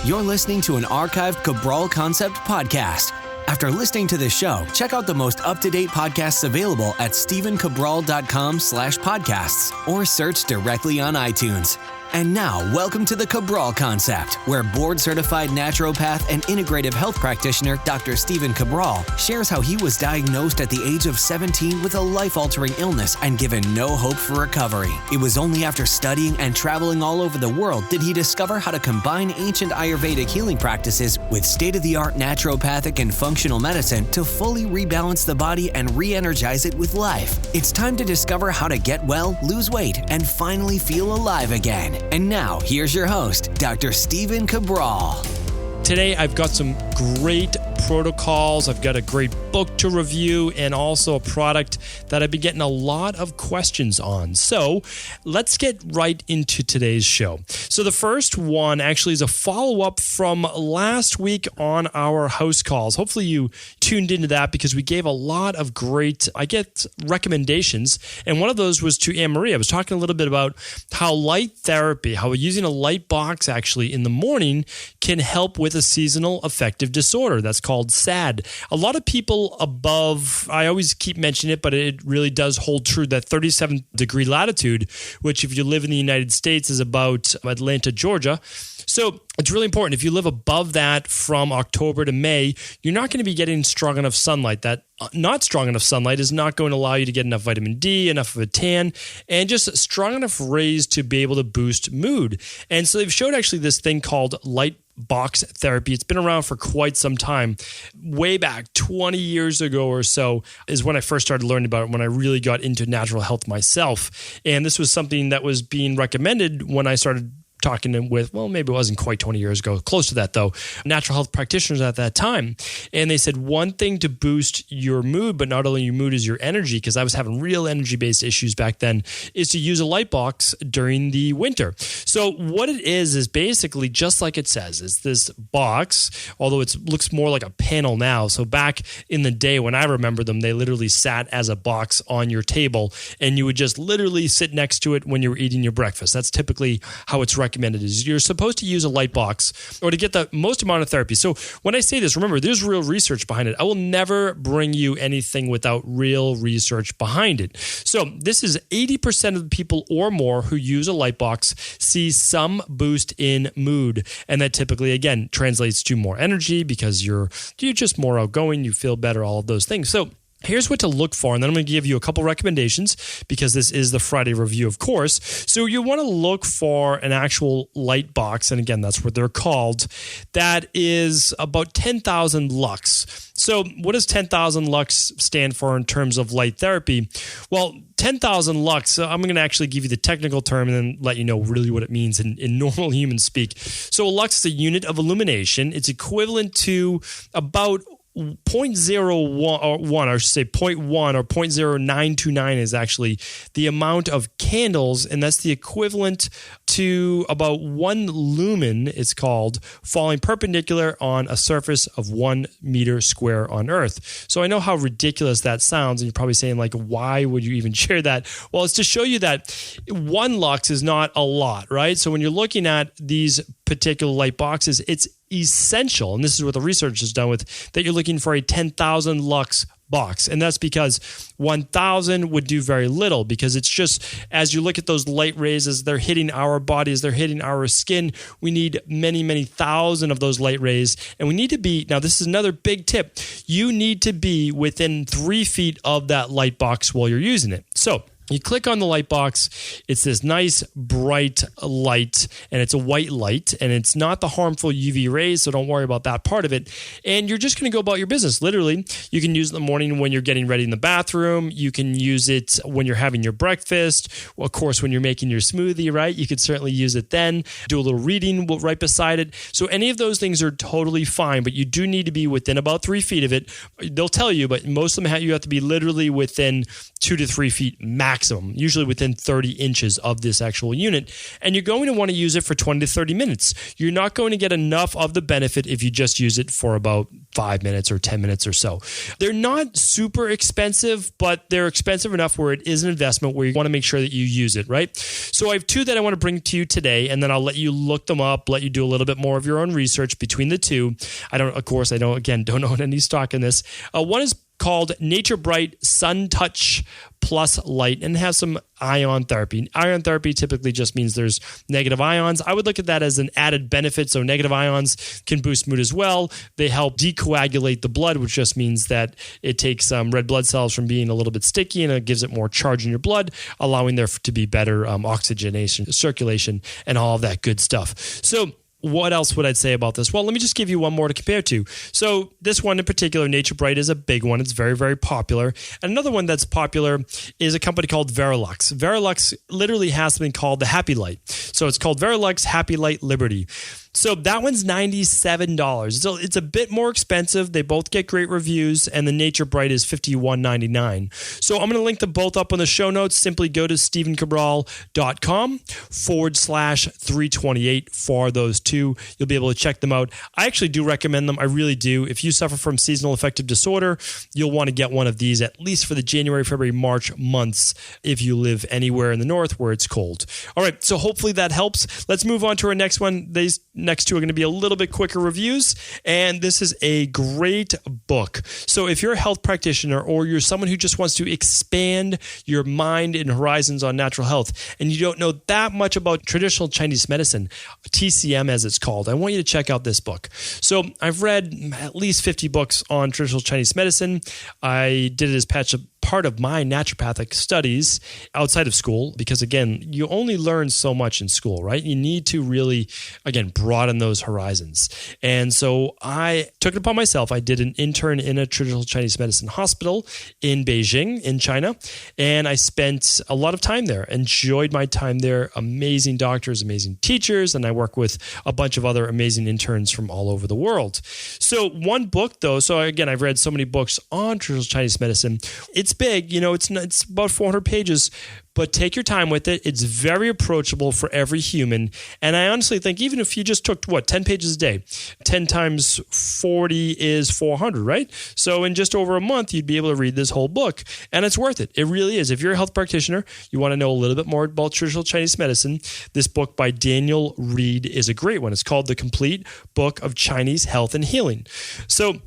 You're listening to an archived Cabral Concept podcast. After listening to this show, check out the most up-to-date podcasts available at stephencabral.com/podcasts or search directly on iTunes. And now, welcome to the Cabral Concept, where board-certified naturopath and integrative health practitioner Dr. Stephen Cabral shares how he was diagnosed at the age of 17 with a life-altering illness and given no hope for recovery. It was only after studying and traveling all over the world did he discover how to combine ancient Ayurvedic healing practices with state-of-the-art naturopathic and functional medicine to fully rebalance the body and re-energize it with life. It's time to discover how to get well, lose weight, and finally feel alive again. And now, here's your host, Dr. Stephen Cabral. Today, I've got some great protocols. I've got a great book to review and also a product that I've been getting a lot of questions on. So let's get right into today's show. So the first one actually is a follow-up from last week on our house calls. Hopefully you tuned into that because we gave a lot of great, recommendations. And one of those was to Anne-Marie. I was talking a little bit about how light therapy, how using a light box actually in the morning can help with a seasonal affective disorder. That's called S.A.D. A lot of people above, I always keep mentioning it, but it really does hold true, that 37 degree latitude, which if you live in the United States is about Atlanta, Georgia. So it's really important. If you live above that from October to May, you're not going to be getting strong enough sunlight. That not strong enough sunlight is not going to allow you to get enough vitamin D, enough of a tan, and just strong enough rays to be able to boost mood. And so they've showed actually this thing called light box therapy. It's been around for quite some time. Way back 20 years ago or so is when I first started learning about it, when I really got into natural health myself. And this was something that was being recommended when I started talking with, well, maybe it wasn't quite 20 years ago, close to that though, natural health practitioners at that time. And they said one thing to boost your mood, but not only your mood is your energy, because I was having real energy-based issues back then, is to use a light box during the winter. So what it is basically just like it says. It's this box, although it looks more like a panel now. So back in the day when I remember them, they literally sat as a box on your table and you would just literally sit next to it when you were eating your breakfast. That's typically how it's recommended. Is you're supposed to use a light box or to get the most amount of therapy. So when I say this, remember, there's real research behind it. I will never bring you anything without real research behind it. So this is 80% of the people or more who use a light box see some boost in mood. And that typically, again, translates to more energy because you're just more outgoing, you feel better, all of those things. So here's what to look for, and then I'm going to give you a couple recommendations because this is the Friday review, of course. So you want to look for an actual light box, and again, that's what they're called, that is about 10,000 lux. So what does 10,000 lux stand for in terms of light therapy? Well, 10,000 lux, I'm going to actually give you the technical term and then let you know really what it means in normal human speak. So a lux is a unit of illumination. It's equivalent to about 0.01, or I should say 0.1 or 0.0929 is actually the amount of candles, and that's the equivalent to about 1 lumen, it's called, falling perpendicular on a surface of 1 meter square on Earth. So I know how ridiculous that sounds, and you're probably saying, like, why would you even share that? Well, it's to show you that 1 lux is not a lot, right? So when you're looking at these particular light boxes, it's essential, and this is what the research has done with, that you're looking for a 10,000 lux box. And that's because 1,000 would do very little, because it's just, as you look at those light rays, as they're hitting our bodies, they're hitting our skin, we need many, many thousand of those light rays. And we need to be, now this is another big tip, you need to be within 3 feet of that light box while you're using it. So you click on the light box, it's this nice bright light, and it's a white light, and it's not the harmful UV rays, so don't worry about that part of it. And you're just going to go about your business. Literally, you can use it in the morning when you're getting ready in the bathroom. You can use it when you're having your breakfast. Well, of course, when you're making your smoothie, right? You could certainly use it then. Do a little reading right beside it. So any of those things are totally fine, but you do need to be within about 3 feet of it. They'll tell you, but most of them you have to be literally within 2 to 3 feet max maximum, usually within 30 inches of this actual unit. And you're going to want to use it for 20 to 30 minutes. You're not going to get enough of the benefit if you just use it for about 5 minutes or 10 minutes or so. They're not super expensive, but they're expensive enough where it is an investment where you want to make sure that you use it, right? So I have two that I want to bring to you today, and then I'll let you look them up, let you do a little bit more of your own research between the two. I don't own any stock in this. One is called Nature Bright Sun Touch Plus Light, and has some ion therapy. Ion therapy typically just means there's negative ions. I would look at that as an added benefit. So negative ions can boost mood as well. They help decoagulate the blood, which just means that it takes red blood cells from being a little bit sticky, and it gives it more charge in your blood, allowing there to be better oxygenation, circulation, and all of that good stuff. So what else would I say about this? Well, let me just give you one more to compare to. So this one in particular, Nature Bright, is a big one. It's very, very popular. And another one that's popular is a company called Verilux. Verilux literally has something called the Happy Light. So it's called Verilux Happy Light Liberty. So that one's $97. So it's a bit more expensive. They both get great reviews, and the Nature Bright is $51.99. So I'm going to link them both up on the show notes. Simply go to StephenCabral.com/328 for those two. You'll be able to check them out. I actually do recommend them. I really do. If you suffer from seasonal affective disorder, you'll want to get one of these at least for the January, February, March months if you live anywhere in the north where it's cold. All right, so hopefully that helps. Let's move on to our next one. These next two are going to be a little bit quicker reviews, and this is a great book. So if you're a health practitioner or you're someone who just wants to expand your mind and horizons on natural health, and you don't know that much about traditional Chinese medicine, TCM as it's called, I want you to check out this book. So I've read at least 50 books on traditional Chinese medicine. I did it as part of my naturopathic studies outside of school, because again, you only learn so much in school, right? You need to really, again, broaden those horizons. And so I took it upon myself. I did an intern in a traditional Chinese medicine hospital in Beijing, in China, and I spent a lot of time there. Enjoyed my time there. Amazing doctors, amazing teachers, and I work with a bunch of other amazing interns from all over the world. So one book though, so again, I've read so many books on traditional Chinese medicine. It's big, it's about 400 pages, but take your time with it. It's very approachable for every human. And I honestly think even if you just took, 10 pages a day, 10 times 40 is 400, right? So in just over a month, you'd be able to read this whole book, and it's worth it. It really is. If you're a health practitioner, you want to know a little bit more about traditional Chinese medicine, this book by Daniel Reed is a great one. It's called The Complete Book of Chinese Health and Healing. So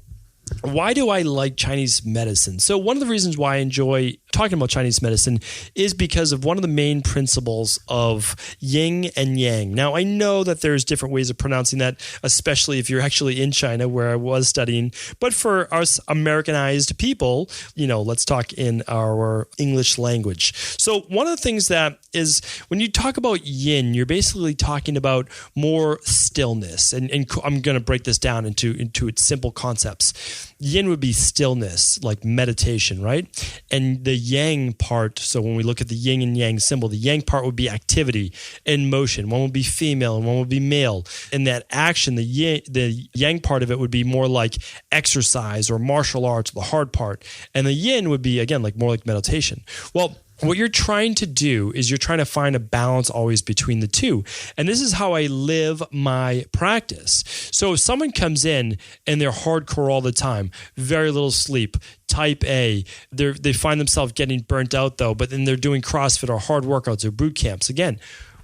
why do I like Chinese medicine? So one of the reasons why I enjoy talking about Chinese medicine is because of one of the main principles of yin and yang. Now, I know that there's different ways of pronouncing that, especially if you're actually in China where I was studying. But for us Americanized people, let's talk in our English language. So one of the things that is when you talk about yin, you're basically talking about more stillness. And I'm going to break this down into its simple concepts. Yin would be stillness, like meditation, right? And the yang part, so when we look at the yin and yang symbol, the yang part would be activity and motion. One would be female and one would be male. And that action, the yang part of it would be more like exercise or martial arts, the hard part. And the yin would be, again, more like meditation. Well, what you're trying to do is you're trying to find a balance always between the two. And this is how I live my practice. So if someone comes in and they're hardcore all the time, very little sleep, type A, they find themselves getting burnt out though, but then they're doing CrossFit or hard workouts or boot camps. Again,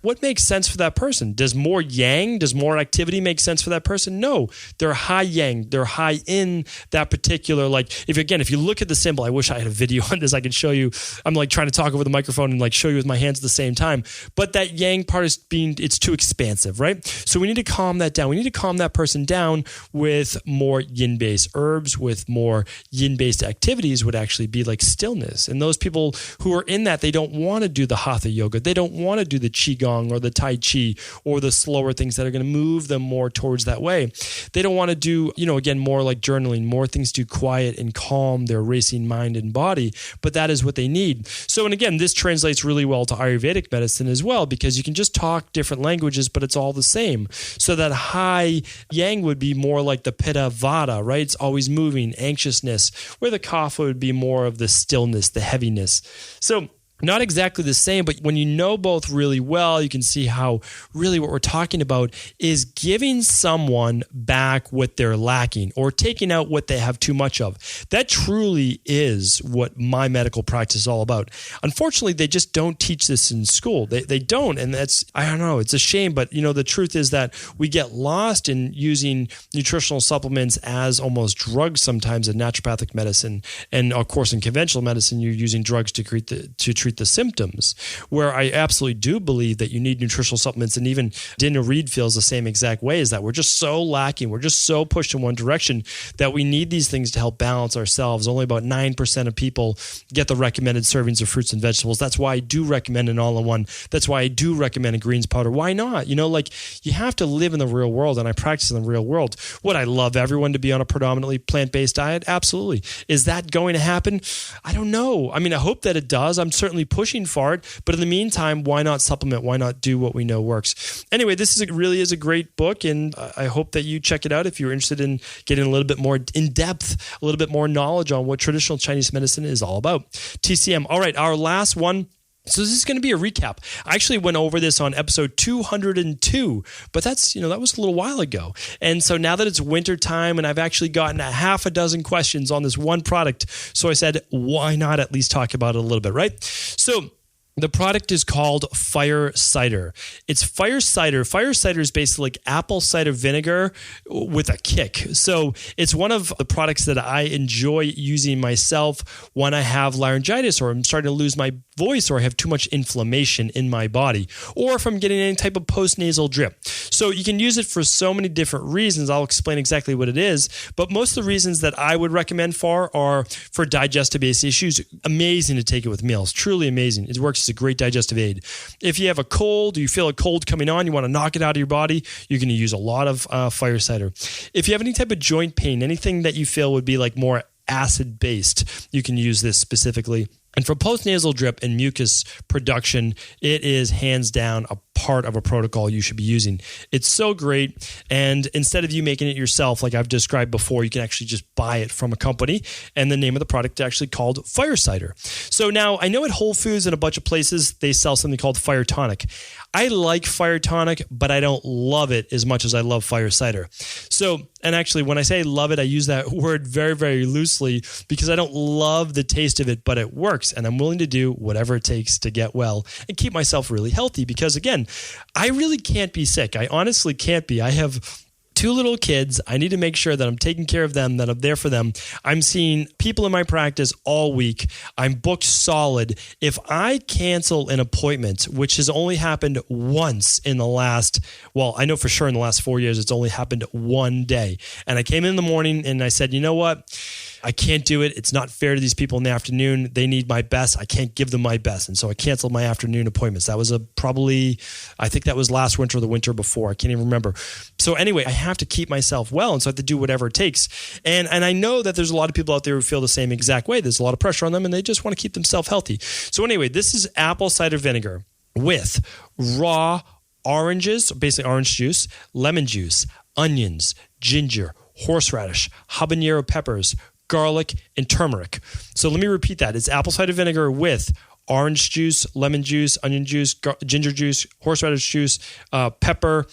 what makes sense for that person? Does more yang, does more activity make sense for that person? No, they're high yang. They're high in that particular, if you look at the symbol, I wish I had a video on this. I could show you. I'm trying to talk over the microphone and show you with my hands at the same time. But that yang part is it's too expansive, right? So we need to calm that down. We need to calm that person down with more yin-based herbs, with more yin-based activities would actually be like stillness. And those people who are in that, they don't want to do the hatha yoga. They don't want to do the qigong or the tai chi or the slower things that are going to move them more towards that way. They don't want to do, again, more like journaling, more things to quiet and calm their racing mind and body, but that is what they need. So, and again, this translates really well to Ayurvedic medicine as well, because you can just talk different languages, but it's all the same. So that high yang would be more like the Pitta Vata, right? It's always moving, anxiousness, where the Kapha would be more of the stillness, the heaviness. So not exactly the same, but when you know both really well, you can see how really what we're talking about is giving someone back what they're lacking or taking out what they have too much of. That truly is what my medical practice is all about. Unfortunately, they just don't teach this in school. They don't. And that's, I don't know, it's a shame. But, the truth is that we get lost in using nutritional supplements as almost drugs sometimes in naturopathic medicine. And of course, in conventional medicine, you're using drugs to treat the symptoms, where I absolutely do believe that you need nutritional supplements. And even Daniel Reed feels the same exact way, is that we're just so lacking. We're just so pushed in one direction that we need these things to help balance ourselves. Only about 9% of people get the recommended servings of fruits and vegetables. That's why I do recommend an all-in-one. That's why I do recommend a greens powder. Why not? You have to live in the real world, and I practice in the real world. Would I love everyone to be on a predominantly plant-based diet? Absolutely. Is that going to happen? I don't know. I mean, I hope that it does. I'm certainly pushing for it, but in the meantime, why not supplement? Why not do what we know works? Anyway, this really is a great book, and I hope that you check it out if you're interested in getting a little bit more in depth, a little bit more knowledge on what traditional Chinese medicine is all about. TCM. All right, our last one. So this is going to be a recap. I actually went over this on episode 202, but that's, that was a little while ago. And so now that it's winter time and I've actually gotten a half a dozen questions on this one product, so I said, why not at least talk about it a little bit, right? So the product is called Fire Cider. It's Fire Cider. Fire Cider is basically like apple cider vinegar with a kick. So it's one of the products that I enjoy using myself when I have laryngitis, or I'm starting to lose my voice, or I have too much inflammation in my body, or if I'm getting any type of postnasal drip. So you can use it for so many different reasons. I'll explain exactly what it is, but most of the reasons that I would recommend are for digestive-based issues. Amazing to take it with meals. Truly amazing. It works as a great digestive aid. If you have a cold, or you feel a cold coming on, you want to knock it out of your body, you're going to use a lot of Fire Cider. If you have any type of joint pain, anything that you feel would be like more acid-based, you can use this specifically. And for postnasal drip and mucus production, it is hands down a part of a protocol you should be using. It's so great. And instead of you making it yourself, like I've described before, you can actually just buy it from a company. And the name of the product is actually called Fire Cider. So now I know at Whole Foods and a bunch of places, they sell something called Fire Tonic. I like Fire Tonic, but I don't love it as much as I love Fire Cider. So, and actually when I say love it, I use that word very, very loosely because I don't love the taste of it, but it works. And I'm willing to do whatever it takes to get well and keep myself really healthy because again, I really can't be sick. I honestly can't be. I have 2 little kids. I need to make sure that I'm taking care of them, that I'm there for them. I'm seeing people in my practice all week. I'm booked solid. If I cancel an appointment, which has only happened once in the last, well, I know for sure in the last 4 years, it's only happened one day. And I came in the morning and I said, you know what? I can't do it. It's not fair to these people in the afternoon. They need my best. I can't give them my best. And so I canceled my afternoon appointments. That was I think that was last winter or the winter before. I can't even remember. So anyway, I have to keep myself well. And so I have to do whatever it takes. And I know that there's a lot of people out there who feel the same exact way. There's a lot of pressure on them and they just want to keep themselves healthy. So anyway, this is apple cider vinegar with raw oranges, basically orange juice, lemon juice, onions, ginger, horseradish, habanero peppers, garlic, and turmeric. So let me repeat that. It's apple cider vinegar with orange juice, lemon juice, onion juice, ginger juice, horseradish juice, pepper,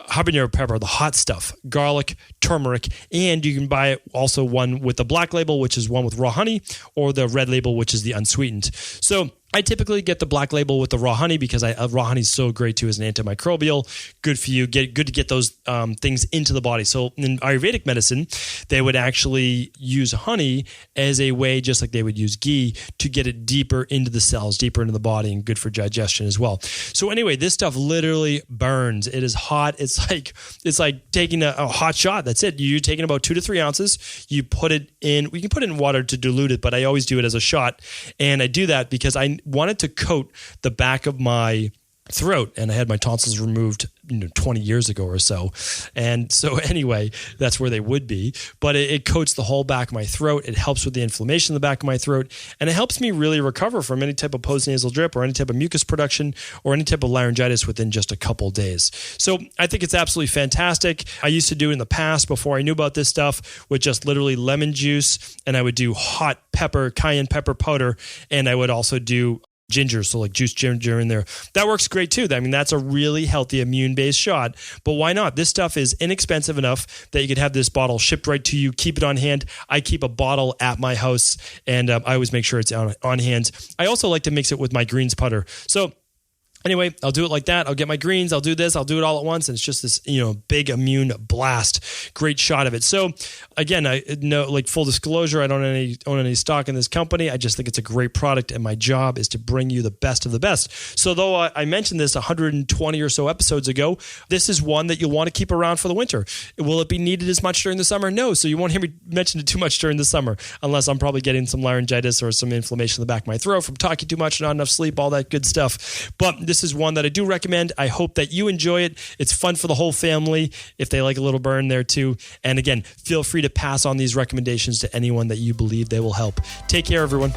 habanero pepper, the hot stuff, garlic, turmeric, and you can buy it also one with the black label, which is one with raw honey, or the red label, which is the unsweetened. So I typically get the black label with the raw honey because raw honey is so great too as an antimicrobial. Good for you. Good to get those things into the body. So in Ayurvedic medicine, they would actually use honey as a way, just like they would use ghee, to get it deeper into the cells, deeper into the body, and good for digestion as well. So anyway, this stuff literally burns. It is hot. It's like taking a hot shot. That's it. You're taking about 2 to 3 ounces. You put it in. We can put it in water to dilute it, but I always do it as a shot. And I do that because I wanted to coat the back of my throat, and I had my tonsils removed 20 years ago or so. And so anyway, that's where they would be. But it coats the whole back of my throat. It helps with the inflammation in the back of my throat. And it helps me really recover from any type of postnasal drip or any type of mucus production or any type of laryngitis within just a couple days. So I think it's absolutely fantastic. I used to do it in the past before I knew about this stuff with just literally lemon juice. And I would do hot pepper, cayenne pepper powder. And I would also do ginger, so like juice ginger in there. That works great too. I mean, that's a really healthy immune-based shot, but why not? This stuff is inexpensive enough that you could have this bottle shipped right to you, keep it on hand. I keep a bottle at my house, and I always make sure it's on hand. I also like to mix it with my greens putter. So anyway, I'll do it like that. I'll get my greens. I'll do this. I'll do it all at once. And it's just this, big immune blast. Great shot of it. So again, I know, like, full disclosure, I don't own any stock in this company. I just think it's a great product, and my job is to bring you the best of the best. So though I mentioned this 120 or so episodes ago, this is one that you'll want to keep around for the winter. Will it be needed as much during the summer? No. So you won't hear me mention it too much during the summer, unless I'm probably getting some laryngitis or some inflammation in the back of my throat from talking too much, not enough sleep, all that good stuff. But this is one that I do recommend. I hope that you enjoy it. It's fun for the whole family if they like a little burn there too. And again, feel free to pass on these recommendations to anyone that you believe they will help. Take care, everyone.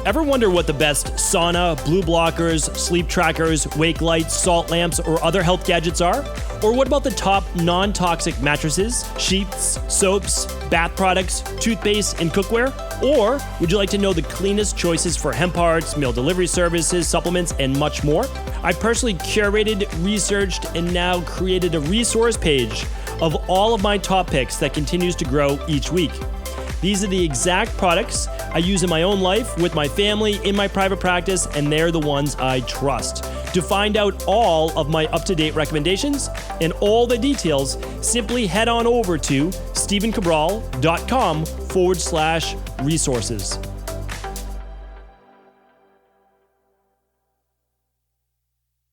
Ever wonder what the best sauna, blue blockers, sleep trackers, wake lights, salt lamps, or other health gadgets are? Or what about the top non-toxic mattresses, sheets, soaps, bath products, toothpaste, and cookware? Or would you like to know the cleanest choices for hemp parts, meal delivery services, supplements, and much more? I've personally curated, researched, and now created a resource page of all of my top picks that continues to grow each week. These are the exact products I use in my own life, with my family, in my private practice, and they're the ones I trust. To find out all of my up-to-date recommendations and all the details, simply head on over to StephenCabral.com/resources.